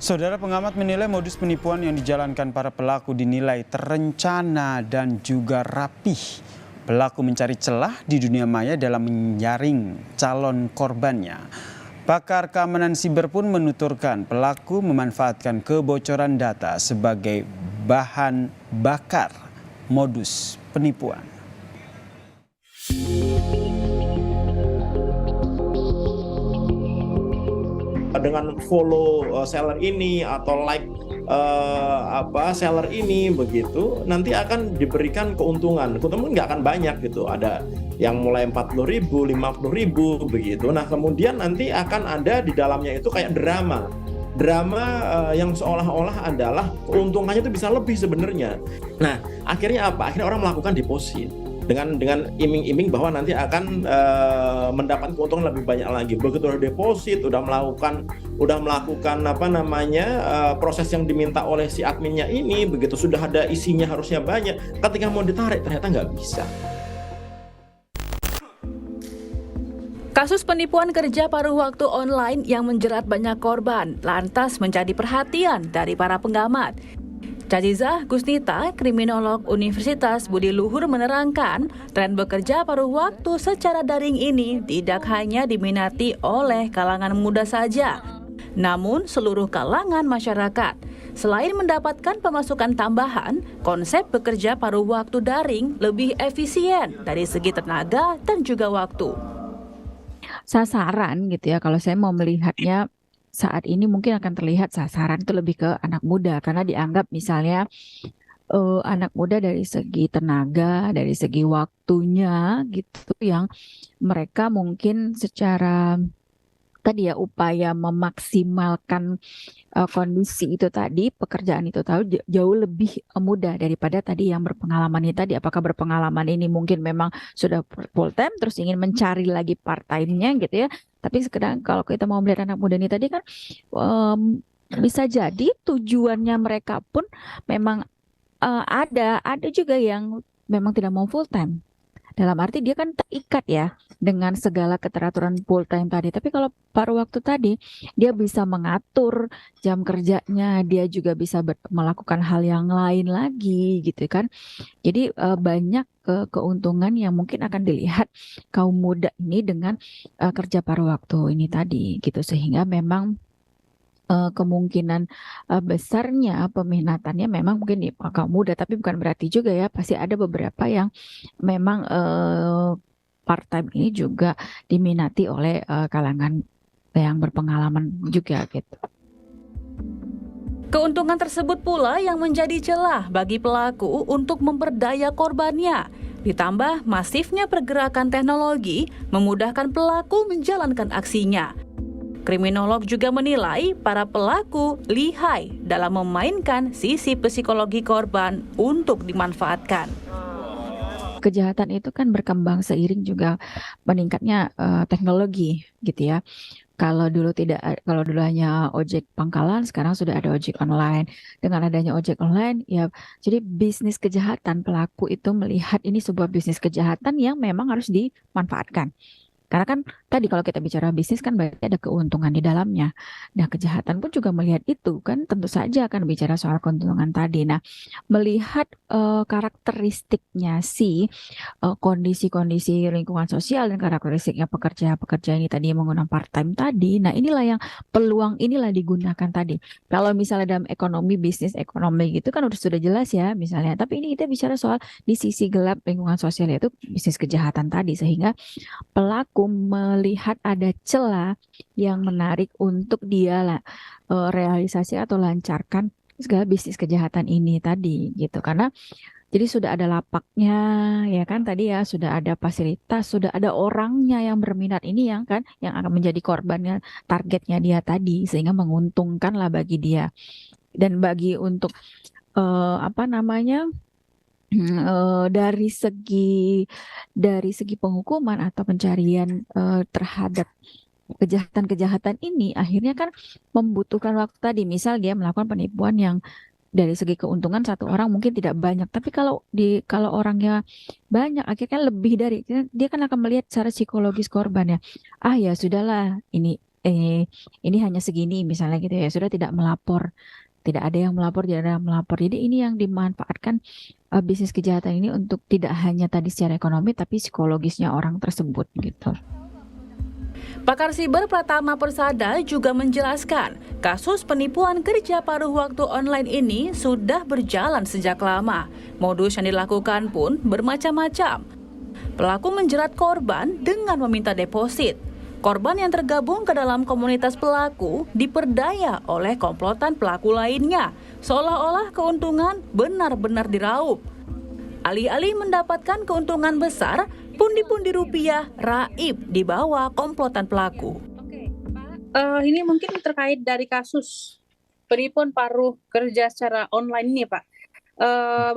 Saudara pengamat menilai modus penipuan yang dijalankan para pelaku dinilai terencana dan juga rapih. Pelaku mencari celah di dunia maya dalam menyaring calon korbannya. Pakar keamanan siber pun menuturkan pelaku memanfaatkan kebocoran data sebagai bahan bakar modus penipuan. Dengan follow seller ini atau like seller ini begitu, nanti akan diberikan keuntungan nggak akan banyak gitu, ada yang mulai 40.000, 50.000 begitu. Nah kemudian nanti akan ada di dalamnya itu kayak drama yang seolah-olah adalah keuntungannya itu bisa lebih sebenarnya. Nah akhirnya apa? Akhirnya orang melakukan deposit dengan iming-iming bahwa nanti akan mendapat keuntungan lebih banyak lagi. Begitu udah deposit, udah melakukan proses yang diminta oleh si adminnya ini, begitu sudah ada isinya harusnya banyak, ketika mau ditarik ternyata nggak bisa. Kasus penipuan kerja paruh waktu online yang menjerat banyak korban lantas menjadi perhatian dari para pengamat. Cazizah Gusnita, kriminolog Universitas Budi Luhur menerangkan, tren bekerja paruh waktu secara daring ini tidak hanya diminati oleh kalangan muda saja, namun seluruh kalangan masyarakat. Selain mendapatkan pemasukan tambahan, konsep bekerja paruh waktu daring lebih efisien dari segi tenaga dan juga waktu. Sasaran gitu ya, kalau saya mau melihatnya saat ini mungkin akan terlihat sasaran itu lebih ke anak muda karena dianggap misalnya anak muda dari segi tenaga, dari segi waktunya gitu yang mereka mungkin secara tadi ya upaya memaksimalkan kondisi itu tadi, pekerjaan itu jauh lebih mudah daripada tadi yang berpengalaman ini tadi. Apakah berpengalaman ini mungkin memang sudah full time terus ingin mencari lagi part time-nya gitu ya. Tapi sekarang kalau kita mau melihat anak muda ini tadi kan bisa jadi tujuannya mereka pun memang ada juga yang memang tidak mau full time. Dalam arti dia kan terikat ya dengan segala keteraturan full time tadi. Tapi kalau paruh waktu tadi, dia bisa mengatur jam kerjanya, dia juga bisa melakukan hal yang lain lagi gitu kan. Jadi banyak keuntungan yang mungkin akan dilihat kaum muda ini dengan kerja paruh waktu ini tadi gitu. Sehingga memang kemungkinan besarnya peminatannya memang mungkin di kaum muda, tapi bukan berarti juga ya pasti ada beberapa yang memang part time ini juga diminati oleh kalangan yang berpengalaman juga gitu. Keuntungan tersebut pula yang menjadi celah bagi pelaku untuk memperdaya korbannya. Ditambah masifnya pergerakan teknologi memudahkan pelaku menjalankan aksinya. Kriminolog juga menilai para pelaku lihai dalam memainkan sisi psikologi korban untuk dimanfaatkan. Kejahatan itu kan berkembang seiring juga meningkatnya teknologi gitu ya. Kalau dulu hanya ojek pangkalan, sekarang sudah ada ojek online. Dengan adanya ojek online, ya jadi bisnis kejahatan pelaku itu melihat ini sebuah bisnis kejahatan yang memang harus dimanfaatkan. Karena kan tadi kalau kita bicara bisnis kan berarti ada keuntungan di dalamnya. Nah, kejahatan pun juga melihat itu kan tentu saja akan bicara soal keuntungan tadi. Nah, melihat karakteristiknya kondisi-kondisi lingkungan sosial dan karakteristiknya pekerja-pekerja ini tadi yang menggunakan part time tadi. Nah, inilah yang peluang inilah digunakan tadi. Kalau misalnya dalam ekonomi bisnis ekonomi gitu kan sudah jelas ya misalnya. Tapi ini kita bicara soal di sisi gelap lingkungan sosial yaitu bisnis kejahatan tadi sehingga pelaku melihat ada celah yang menarik untuk dia realisasi atau lancarkan segala bisnis kejahatan ini tadi gitu karena jadi sudah ada lapaknya ya kan tadi ya sudah ada fasilitas sudah ada orangnya yang berminat ini yang kan yang akan menjadi korbannya targetnya dia tadi sehingga menguntungkan lah bagi dia dan bagi untuk dari segi penghukuman atau pencarian terhadap kejahatan-kejahatan ini akhirnya kan membutuhkan waktu tadi misal dia melakukan penipuan yang dari segi keuntungan satu orang mungkin tidak banyak tapi kalau orangnya banyak akhirnya lebih dari dia kan akan melihat secara psikologis korbannya ya sudahlah ini ini hanya segini misalnya gitu ya, sudah tidak melapor, tidak ada yang melapor, tidak ada yang melapor. Jadi ini yang dimanfaatkan bisnis kejahatan ini untuk tidak hanya tadi secara ekonomi, tapi psikologisnya orang tersebut gitu. Pakar siber Pratama Persada juga menjelaskan, kasus penipuan kerja paruh waktu online ini sudah berjalan sejak lama. Modus yang dilakukan pun bermacam-macam. Pelaku menjerat korban dengan meminta deposit. Korban yang tergabung ke dalam komunitas pelaku diperdaya oleh komplotan pelaku lainnya, seolah-olah keuntungan benar-benar diraup. Alih-alih mendapatkan keuntungan besar, pundi-pundi rupiah raib di bawah komplotan pelaku. Oke, Pak. Ini mungkin terkait dari kasus penipuan paruh kerja secara online ini, Pak.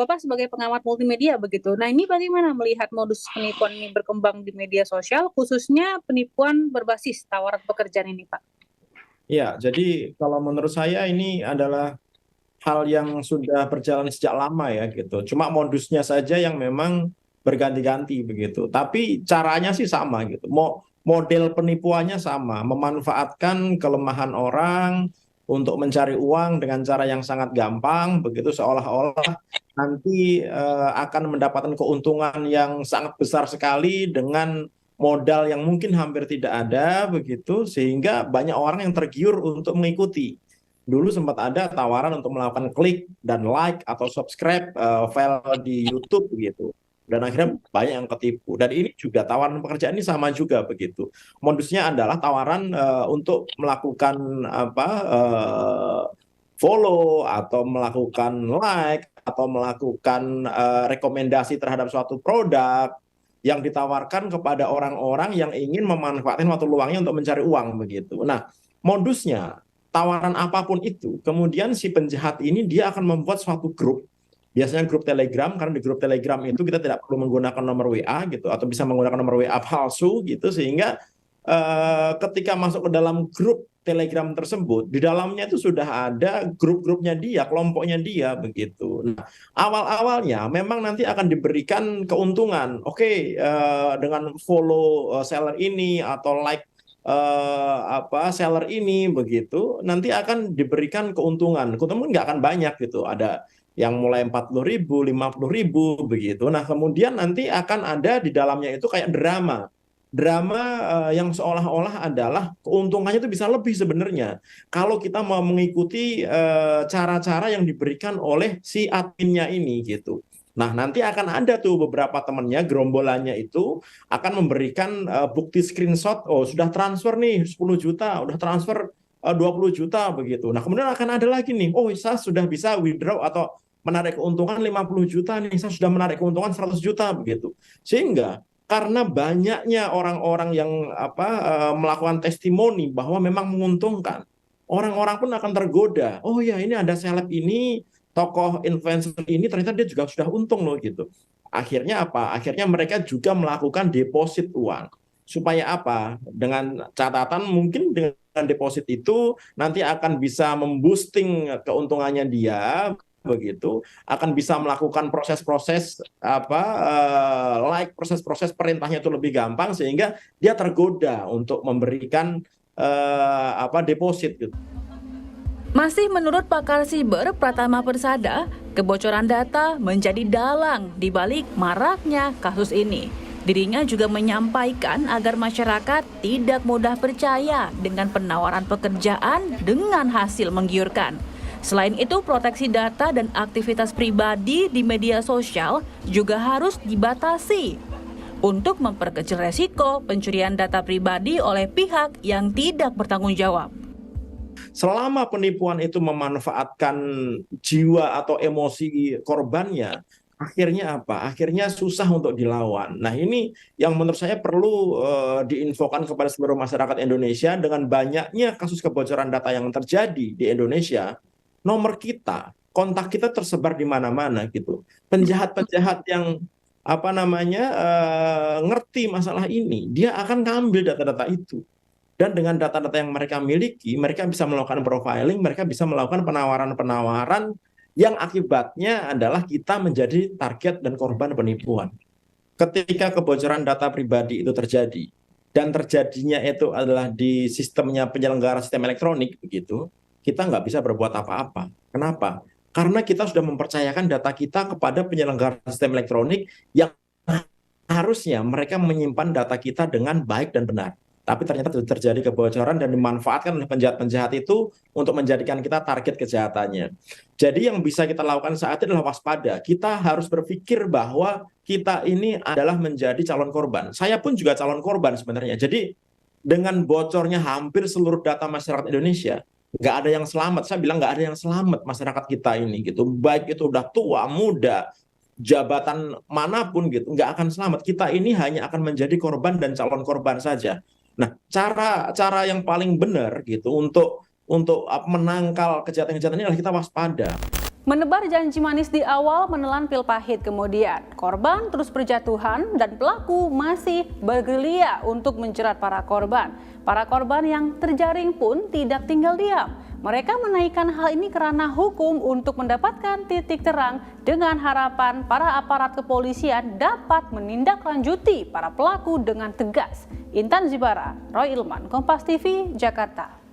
Bapak sebagai pengamat multimedia begitu. Nah, ini bagaimana melihat modus penipuan ini berkembang di media sosial, khususnya penipuan berbasis tawaran pekerjaan ini, Pak? Ya, jadi kalau menurut saya ini adalah hal yang sudah berjalan sejak lama ya gitu. Cuma modusnya saja yang memang berganti-ganti begitu. Tapi caranya sih sama gitu. Model penipuannya sama, memanfaatkan kelemahan orang untuk mencari uang dengan cara yang sangat gampang begitu, seolah-olah nanti akan mendapatkan keuntungan yang sangat besar sekali dengan modal yang mungkin hampir tidak ada begitu, sehingga banyak orang yang tergiur untuk mengikuti. Dulu sempat ada tawaran untuk melakukan klik dan like atau subscribe file di YouTube begitu. Dan akhirnya banyak yang ketipu. Dan ini juga tawaran pekerjaan ini sama juga begitu. Modusnya adalah tawaran untuk melakukan follow atau melakukan like atau melakukan rekomendasi terhadap suatu produk yang ditawarkan kepada orang-orang yang ingin memanfaatkan waktu luangnya untuk mencari uang begitu. Nah, modusnya tawaran apapun itu, kemudian si penjahat ini dia akan membuat suatu grup, biasanya grup Telegram, karena di grup Telegram itu kita tidak perlu menggunakan nomor WA gitu, atau bisa menggunakan nomor WA palsu gitu, sehingga ketika masuk ke dalam grup Telegram tersebut, di dalamnya itu sudah ada grup-grupnya dia, kelompoknya dia begitu. Nah, awal-awalnya memang nanti akan diberikan keuntungan. Oke, dengan follow seller ini atau like seller ini begitu, nanti akan diberikan keuntungan. Keuntungan nggak akan banyak gitu. Ada yang mulai 40.000, 50.000 begitu. Nah, kemudian nanti akan ada di dalamnya itu kayak drama yang seolah-olah adalah keuntungannya itu bisa lebih sebenarnya kalau kita mau mengikuti cara-cara yang diberikan oleh si adminnya ini gitu. Nah, nanti akan ada tuh beberapa temannya, gerombolannya itu akan memberikan bukti screenshot, oh sudah transfer nih 10 juta, udah transfer 20 juta begitu. Nah, kemudian akan ada lagi nih, oh saya sudah bisa withdraw atau menarik keuntungan 50 juta nih, saya sudah menarik keuntungan 100 juta begitu. Sehingga karena banyaknya orang-orang yang melakukan testimoni bahwa memang menguntungkan, orang-orang pun akan tergoda. Oh ya, ini ada seleb ini, tokoh influencer ini ternyata dia juga sudah untung loh gitu. Akhirnya apa? Akhirnya mereka juga melakukan deposit uang. Supaya apa? Dengan catatan mungkin dengan deposit itu nanti akan bisa memboosting keuntungannya dia begitu, akan bisa melakukan proses-proses proses-proses perintahnya itu lebih gampang sehingga dia tergoda untuk memberikan deposit gitu. Masih menurut pakar siber Pratama Persada, kebocoran data menjadi dalang di balik maraknya kasus ini. Dirinya juga menyampaikan agar masyarakat tidak mudah percaya dengan penawaran pekerjaan dengan hasil menggiurkan. Selain itu, proteksi data dan aktivitas pribadi di media sosial juga harus dibatasi untuk memperkecil resiko pencurian data pribadi oleh pihak yang tidak bertanggung jawab. Selama penipuan itu memanfaatkan jiwa atau emosi korbannya, akhirnya apa? Akhirnya susah untuk dilawan. Nah, ini yang menurut saya perlu diinfokan kepada seluruh masyarakat Indonesia. Dengan banyaknya kasus kebocoran data yang terjadi di Indonesia, nomor kita, kontak kita tersebar di mana-mana gitu. Penjahat-penjahat yang ngerti masalah ini, dia akan ngambil data-data itu. Dan dengan data-data yang mereka miliki, mereka bisa melakukan profiling, mereka bisa melakukan penawaran-penawaran yang akibatnya adalah kita menjadi target dan korban penipuan. Ketika kebocoran data pribadi itu terjadi, dan terjadinya itu adalah di sistemnya penyelenggara sistem elektronik begitu, kita nggak bisa berbuat apa-apa. Kenapa? Karena kita sudah mempercayakan data kita kepada penyelenggara sistem elektronik yang harusnya mereka menyimpan data kita dengan baik dan benar. Tapi ternyata terjadi kebocoran dan dimanfaatkan oleh penjahat-penjahat itu untuk menjadikan kita target kejahatannya. Jadi yang bisa kita lakukan saat ini adalah waspada. Kita harus berpikir bahwa kita ini adalah menjadi calon korban. Saya pun juga calon korban sebenarnya. Jadi dengan bocornya hampir seluruh data masyarakat Indonesia, nggak ada yang selamat. Saya bilang nggak ada yang selamat masyarakat kita ini gitu. Baik itu udah tua, muda, jabatan manapun gitu, nggak akan selamat. Kita ini hanya akan menjadi korban dan calon korban saja. Nah, cara yang paling benar gitu untuk menangkal kejahatan-kejahatan ini adalah kita waspada. Menebar janji manis di awal, menelan pil pahit kemudian. Korban terus berjatuhan dan pelaku masih bergerilya untuk menjerat para korban. Para korban yang terjaring pun tidak tinggal diam. Mereka menaikkan hal ini karena hukum untuk mendapatkan titik terang dengan harapan para aparat kepolisian dapat menindaklanjuti para pelaku dengan tegas. Intan Zibara, Roy Ilman, Kompas TV, Jakarta.